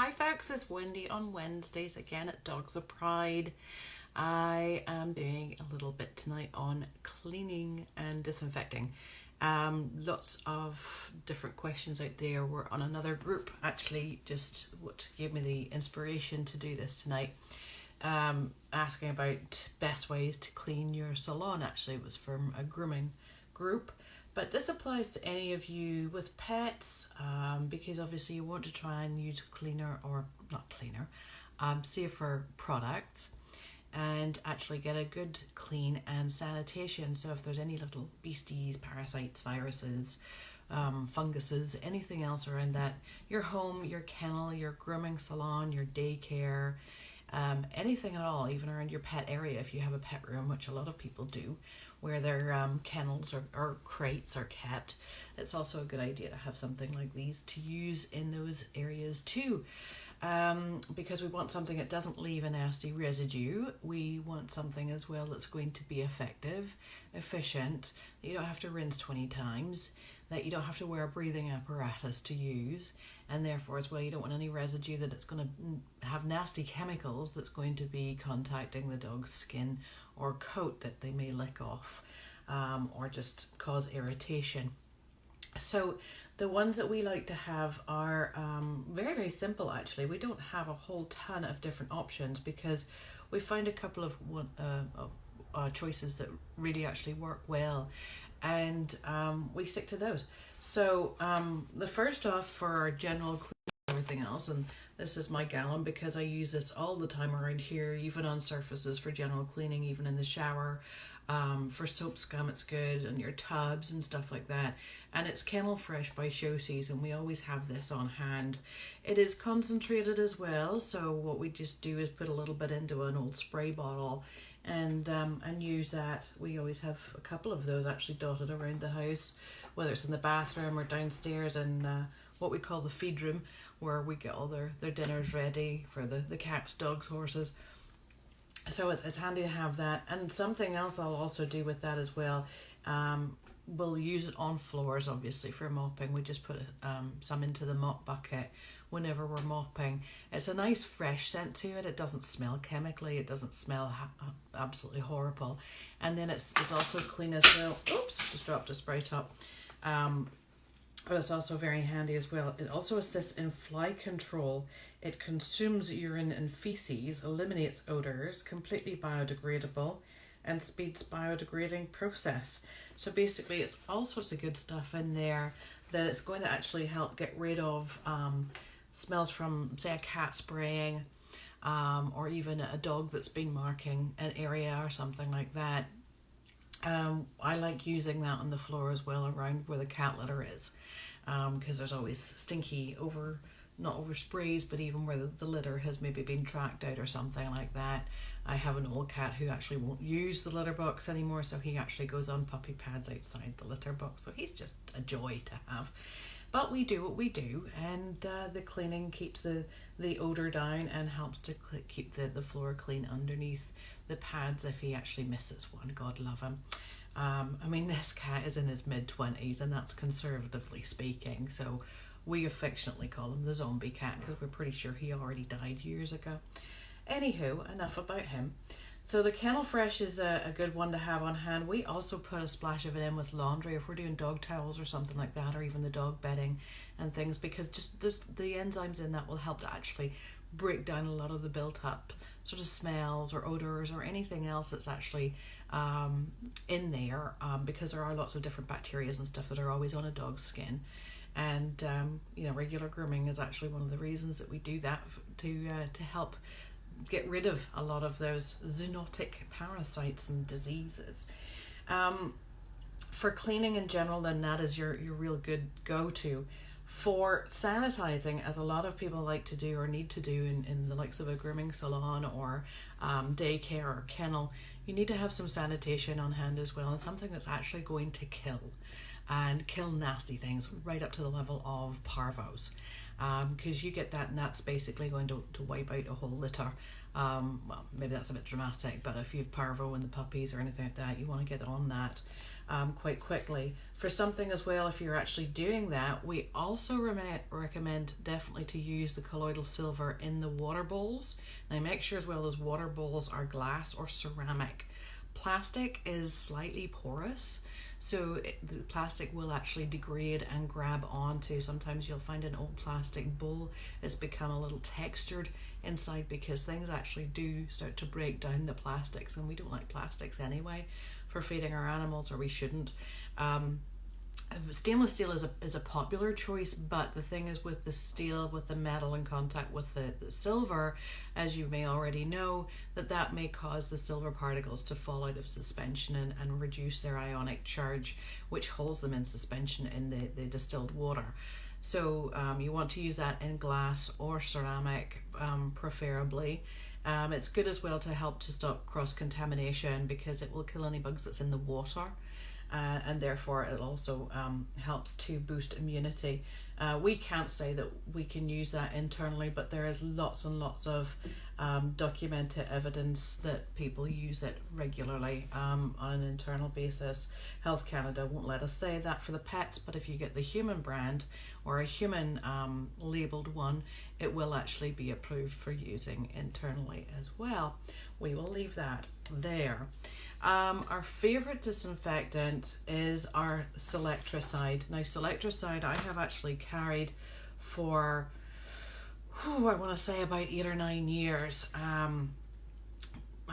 Hi folks, it's Wendy on Wednesdays again at Dogs of Pride. I am doing a little bit tonight on cleaning and disinfecting. Lots of different questions out there. We're on another group actually, just what gave me the inspiration to do this tonight. Asking about best ways to clean your salon. Actually, it was from a grooming group. But this applies to any of you with pets, because obviously you want to try and use cleaner, or not cleaner, safer products, and actually get a good clean and sanitation. So if there's any little beasties, parasites, viruses, funguses, anything else around that, your home, your kennel, your grooming salon, your daycare, anything at all, even around your pet area, if you have a pet room, which a lot of people do, where their kennels or crates are kept, it's also a good idea to have something like these to use in those areas too, because we want something that doesn't leave a nasty residue. We want something as well that's going to be effective, efficient, that you don't have to rinse 20 times, that you don't have to wear a breathing apparatus to use, and therefore as well you don't want any residue that it's going to have nasty chemicals that's going to be contacting the dog's skin or coat that they may lick off, or just cause irritation. So the ones that we like to have are very, very simple actually. We don't have a whole ton of different options because we find a couple of choices that really actually work well, and we stick to those. So the first off, for our general cleaning and everything else, and this is my gallon because I use this all the time around here, even on surfaces for general cleaning, even in the shower. For soap scum it's good, and your tubs and stuff like that. And it's Kennelfresh by Showseason. We always have this on hand. It is concentrated as well, so what we just do is put a little bit into an old spray bottle and use that. We always have a couple of those actually dotted around the house, whether it's in the bathroom or downstairs in what we call the feed room, where we get all their dinners ready for the cats, dogs, horses. So it's handy to have that. And something else I'll also do with that as well, we'll use it on floors obviously for mopping. We just put some into the mop bucket whenever we're mopping. It's a nice fresh scent to it. It doesn't smell chemically. It doesn't smell absolutely horrible. And then it's also clean as well. Oops, just dropped a spray top. But it's also very handy as well. It also assists in fly control. It consumes urine and feces, eliminates odors, completely biodegradable, and speeds biodegrading process. So basically it's all sorts of good stuff in there that it's going to actually help get rid of smells from, say, a cat spraying, or even a dog that's been marking an area or something like that. I like using that on the floor as well, around where the cat litter is, because there's always stinky not over sprays, but even where the litter has maybe been tracked out or something like that. I have an old cat who actually won't use the litter box anymore, so he actually goes on puppy pads outside the litter box, so he's just a joy to have. But we do what we do, and the cleaning keeps the odor down and helps to keep the floor clean underneath the pads if he actually misses one. God love him. I mean, this cat is in his mid-20s, and that's conservatively speaking, so we affectionately call him the zombie cat because we're pretty sure he already died years ago. Anywho, enough about him. So the Kennelfresh is a good one to have on hand. We also put a splash of it in with laundry if we're doing dog towels or something like that, or even the dog bedding and things, because just the enzymes in that will help to actually break down a lot of the built up sort of smells or odors or anything else that's actually in there, because there are lots of different bacteria and stuff that are always on a dog's skin. And regular grooming is actually one of the reasons that we do that, to help get rid of a lot of those zoonotic parasites and diseases. For cleaning in general, then that is your real good go-to. For sanitizing, as a lot of people like to do or need to do in the likes of a grooming salon or daycare or kennel, you need to have some sanitation on hand as well, and something that's actually going to kill nasty things right up to the level of parvos, because you get that, and that's basically going to wipe out a whole litter. Well, maybe that's a bit dramatic, but if you have parvo in the puppies or anything like that, you want to get on that. quite quickly. For something as well, if you're actually doing that, we also recommend definitely to use the colloidal silver in the water bowls. Now make sure as well those water bowls are glass or ceramic. Plastic is slightly porous, so the plastic will actually degrade and grab onto. Sometimes you'll find an old plastic bowl has become a little textured inside because things actually do start to break down the plastics, and we don't like plastics anyway for feeding our animals, or we shouldn't. Stainless steel is a popular choice, but the thing is with the steel, with the metal in contact with the silver, as you may already know, that may cause the silver particles to fall out of suspension and reduce their ionic charge, which holds them in suspension in the distilled water. So you want to use that in glass or ceramic, preferably. It's good as well to help to stop cross-contamination because it will kill any bugs that's in the water. And therefore it also helps to boost immunity. We can't say that we can use that internally, but there is lots and lots of documented evidence that people use it regularly on an internal basis. Health Canada won't let us say that for the pets, but if you get the human brand or a human labeled one, it will actually be approved for using internally as well. We will leave that there. Our favorite disinfectant is our Selectrocide. Now Selectrocide I have actually carried for I want to say about 8 or 9 years.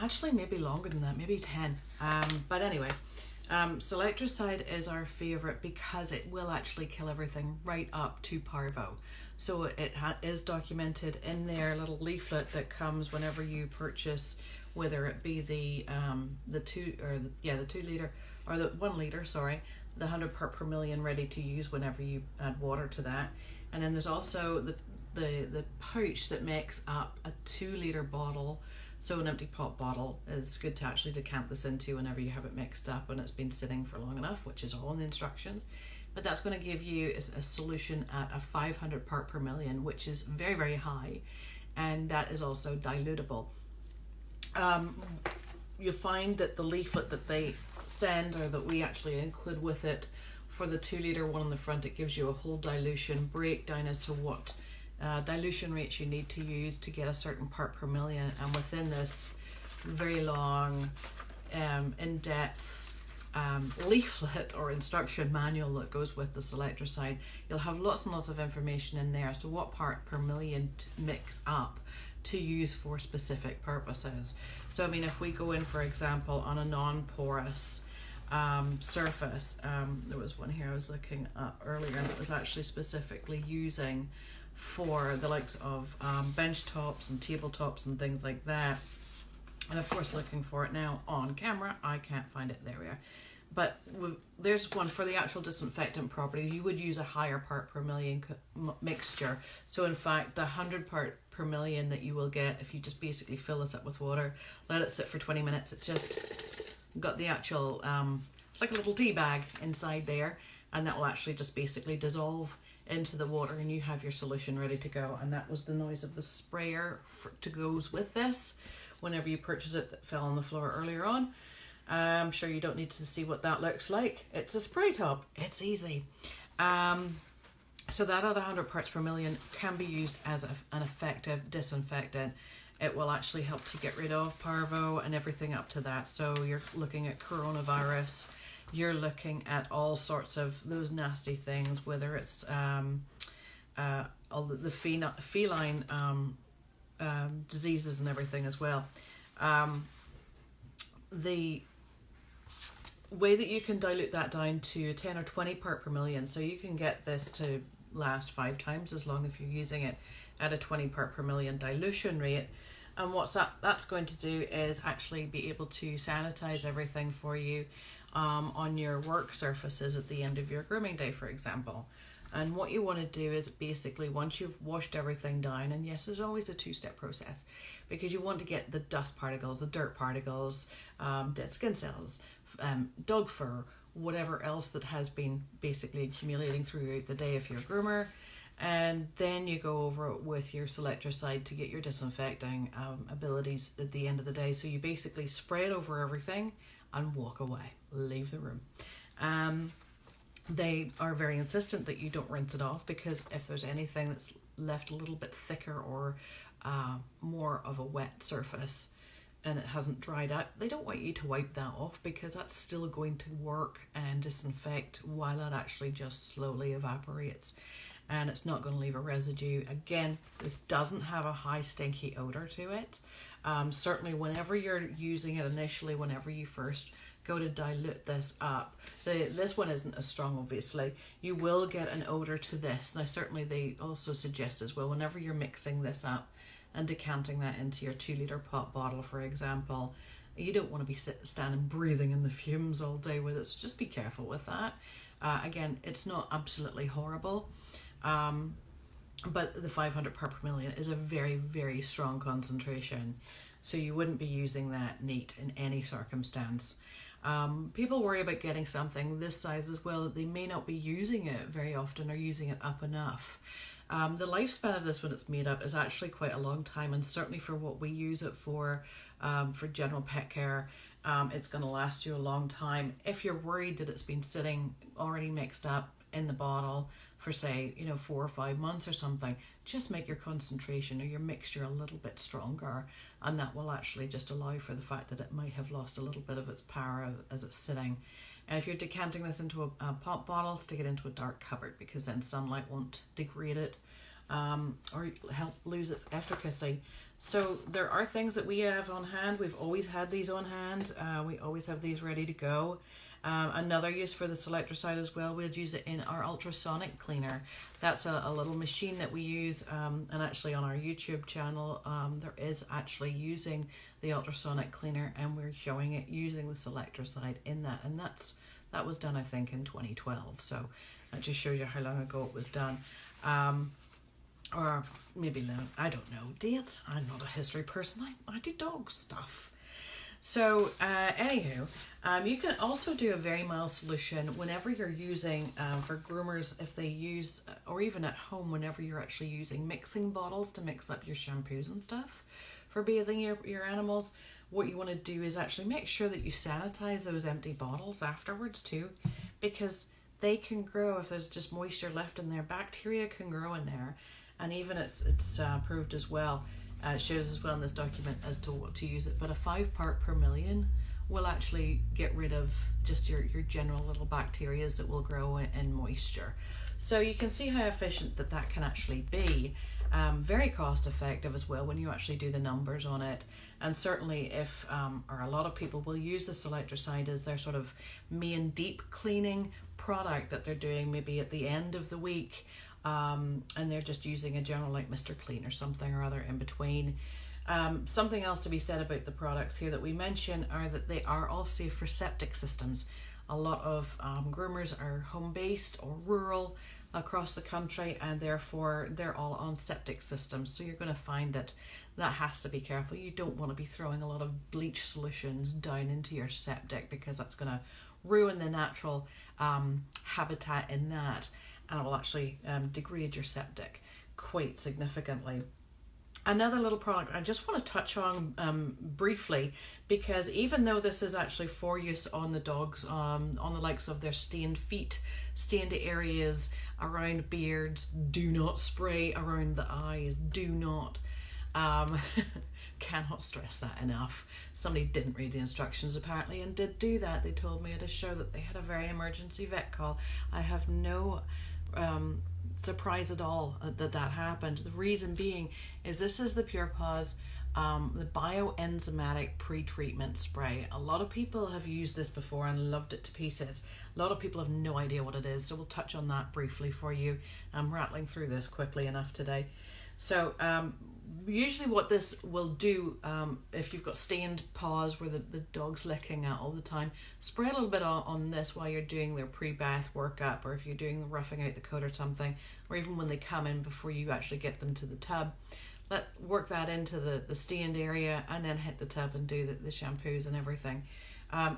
Actually maybe longer than that, maybe 10. But anyway, Selectrocide is our favorite because it will actually kill everything right up to parvo. So it is documented in their little leaflet that comes whenever you purchase, whether it be the 2 liter or the 1 liter, sorry, the 100 part per million ready to use whenever you add water to that. And then there's also the pouch that makes up a 2 liter bottle. So an empty pop bottle is good to actually decant this into whenever you have it mixed up and it's been sitting for long enough, which is all in the instructions. But that's going to give you a solution at a 500 part per million, which is very, very high. And that is also dilutable. You find that the leaflet that they send or that we actually include with it for the 2 liter one on the front, it gives you a whole dilution breakdown as to what dilution rates you need to use to get a certain part per million. And within this very long, in-depth leaflet or instruction manual that goes with the Selectrocide, you'll have lots and lots of information in there as to what part per million to mix up to use for specific purposes. So I mean, if we go in, for example, on a non-porous surface, there was one here I was looking at earlier, and it was actually specifically using for the likes of bench tops and tabletops and things like that. And of course, looking for it now on camera, I can't find it. There we are. But there's one for the actual disinfectant properties. You would use a higher part per million mixture. So in fact, the 100 part per million that you will get if you just basically fill this up with water, let it sit for 20 minutes. It's just got the actual, it's like a little tea bag inside there, and that will actually just basically dissolve into the water and you have your solution ready to go. And that was the noise of the sprayer to goes with this whenever you purchase it, that fell on the floor earlier on. I'm sure you don't need to see what that looks like. It's a spray top. It's easy. So that at 100 parts per million can be used as an effective disinfectant. It will actually help to get rid of parvo and everything up to that. So you're looking at coronavirus, you're looking at all sorts of those nasty things, whether it's all the feline diseases and everything as well. The way that you can dilute that down to 10 or 20 part per million, so you can get this to last 5 times as long if you're using it at a 20 part per million dilution rate. And what's that's going to do is actually be able to sanitize everything for you on your work surfaces at the end of your grooming day, for example. And what you want to do is basically, once you've washed everything down, and yes, there's always a 2-step process, because you want to get the dust particles, the dirt particles, dead skin cells, dog fur, whatever else that has been basically accumulating throughout the day if you're a groomer. And then you go over it with your Selectrocide to get your disinfecting abilities at the end of the day. So you basically spray it over everything and walk away, leave the room. They are very insistent that you don't rinse it off, because if there's anything that's left a little bit thicker or more of a wet surface and it hasn't dried out, they don't want you to wipe that off, because that's still going to work and disinfect while it actually just slowly evaporates, and it's not going to leave a residue. Again, this doesn't have a high stinky odor to it. Certainly whenever you're using it initially, whenever you first go to dilute this up, this one isn't as strong, obviously. You will get an odor to this. Now certainly they also suggest as well, whenever you're mixing this up and decanting that into your 2-litre pot bottle, for example, you don't want to be standing breathing in the fumes all day with it, so just be careful with that. Again, it's not absolutely horrible, but the 500 part per million is a very, very strong concentration, so you wouldn't be using that neat in any circumstance. People worry about getting something this size as well, that they may not be using it very often or using it up enough. The lifespan of this when it's made up is actually quite a long time, and certainly for what we use it for general pet care, it's going to last you a long time. If you're worried that it's been sitting already mixed up in the bottle for, say, 4 or 5 months or something, just make your concentration or your mixture a little bit stronger, and that will actually just allow for the fact that it might have lost a little bit of its power as it's sitting. And if you're decanting this into a pop bottle, stick it into a dark cupboard, because then sunlight won't degrade it or help lose its efficacy. So there are things that we have on hand. We've always had these on hand. We always have these ready to go. Another use for the Selectrocide as well, we'll use it in our ultrasonic cleaner. That's a little machine that we use, and actually on our YouTube channel there is actually using the ultrasonic cleaner, and we're showing it using the Selectrocide in that, and that was done I think in 2012, so that just shows you how long ago it was done. Or maybe, I don't know dates, I'm not a history person, I do dog stuff. So anywho, you can also do a very mild solution whenever you're using, for groomers, if they use, or even at home, whenever you're actually using mixing bottles to mix up your shampoos and stuff for bathing your animals. What you want to do is actually make sure that you sanitize those empty bottles afterwards too, because they can grow, if there's just moisture left in there, bacteria can grow in there, and even it's proved as well. It shows as well in this document as to what to use it, but a 5 part per million will actually get rid of just your general little bacterias that will grow in moisture. So you can see how efficient that can actually be. Very cost effective as well when you actually do the numbers on it. And certainly if, or a lot of people will use the Selectrocide as their sort of main deep cleaning product that they're doing maybe at the end of the week. And they're just using a general like Mr. Clean or something or other in between. Something else to be said about the products here that we mention are that they are all safe for septic systems. A lot of groomers are home-based or rural across the country, and therefore they're all on septic systems. So you're going to find that has to be careful. You don't want to be throwing a lot of bleach solutions down into your septic, because that's going to ruin the natural habitat in that, and it will actually degrade your septic quite significantly. Another little product I just want to touch on briefly, because even though this is actually for use on the dogs, on the likes of their stained feet, stained areas, around beards, do not spray around the eyes, do not. Cannot stress that enough. Somebody didn't read the instructions apparently and did do that. They told me at a show that they had a very emergency vet call. I have no surprise at all that happened. The reason being is this is the Pure Paws, the Bio-Enzymatic pre-treatment spray. A lot of people have used this before and loved it to pieces. A lot of people have no idea what it is, so we'll touch on that briefly for you. I'm rattling through this quickly enough today. So usually what this will do, if you've got stained paws where the dog's licking at all the time, spray a little bit on this while you're doing their pre-bath workup, or if you're doing the roughing out the coat or something, or even when they come in before you actually get them to the tub. Work that into the stained area, and then hit the tub and do the shampoos and everything.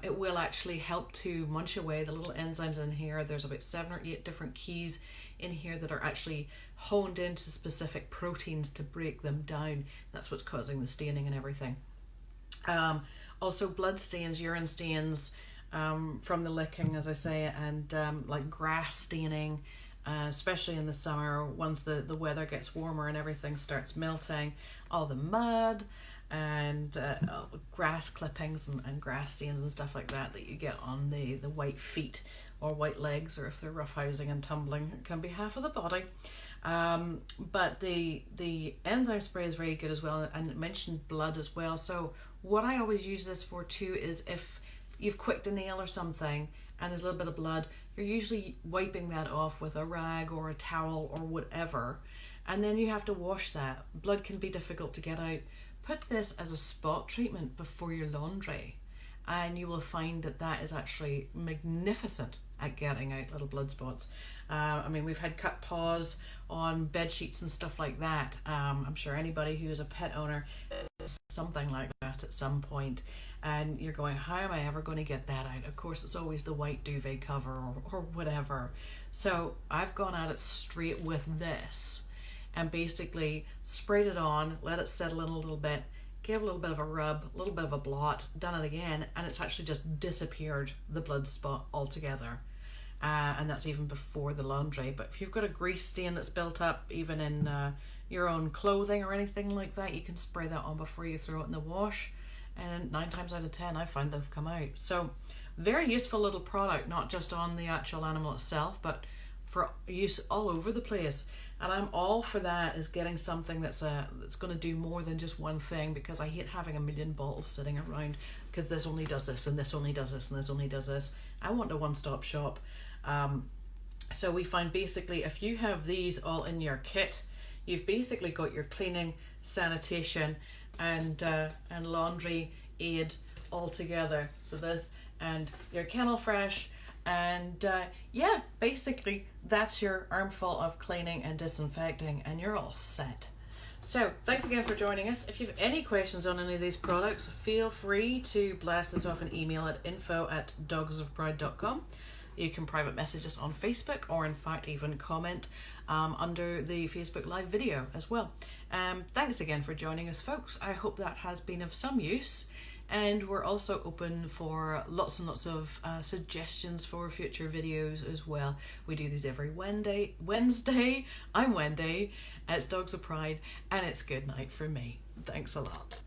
It will actually help to munch away the little enzymes in here. There's about 7 or 8 different keys in here that are actually honed into specific proteins to break them down. That's what's causing the staining and everything. Also blood stains, urine stains, from the licking, as I say, and like grass staining, especially in the summer once the weather gets warmer and everything starts melting, all the mud and grass clippings and grass stains and stuff like that you get on the white feet or white legs, or if they're roughhousing and tumbling, it can be half of the body. But the enzyme spray is very good as well, and it mentioned blood as well. So what I always use this for too is if you've quicked a nail or something and there's a little bit of blood, you're usually wiping that off with a rag or a towel or whatever, and then you have to wash that. Blood can be difficult to get out. Put this as a spot treatment before your laundry, and you will find that that is actually magnificent at getting out little blood spots. I mean, we've had cut paws on bed sheets and stuff like that. I'm sure anybody who is a pet owner is something like that at some point, and you're going, how am I ever going to get that out? Of course, it's always the white duvet cover or whatever. So I've gone at it straight with this and basically sprayed it on, let it settle in a little bit, gave a little bit of a rub, a little bit of a blot, done it again, and it's actually just disappeared the blood spot altogether. And that's even before the laundry. But if you've got a grease stain that's built up even in your own clothing or anything like that, you can spray that on before you throw it in the wash, and 9 times out of 10 I find they've come out. So very useful little product, not just on the actual animal itself, but for use all over the place. And I'm all for that, is getting something that's going to do more than just one thing, because I hate having a million bottles sitting around, because this only does this and this only does this and this only does this. I want a one-stop shop. So we find basically if you have these all in your kit, you've basically got your cleaning, sanitation and laundry aid all together for this, and your Kennelfresh. And yeah, basically that's your armful of cleaning and disinfecting, and you're all set. So thanks again for joining us. If you have any questions on any of these products, feel free to blast us off an email at info@dogsofpride.com. You can private message us on Facebook, or in fact even comment under the Facebook Live video as well. Thanks again for joining us, folks. I hope that has been of some use. And we're also open for lots and lots of suggestions for future videos as well. We do these every Wednesday. I'm Wendy. It's Dogs of Pride, and it's good night for me. Thanks a lot.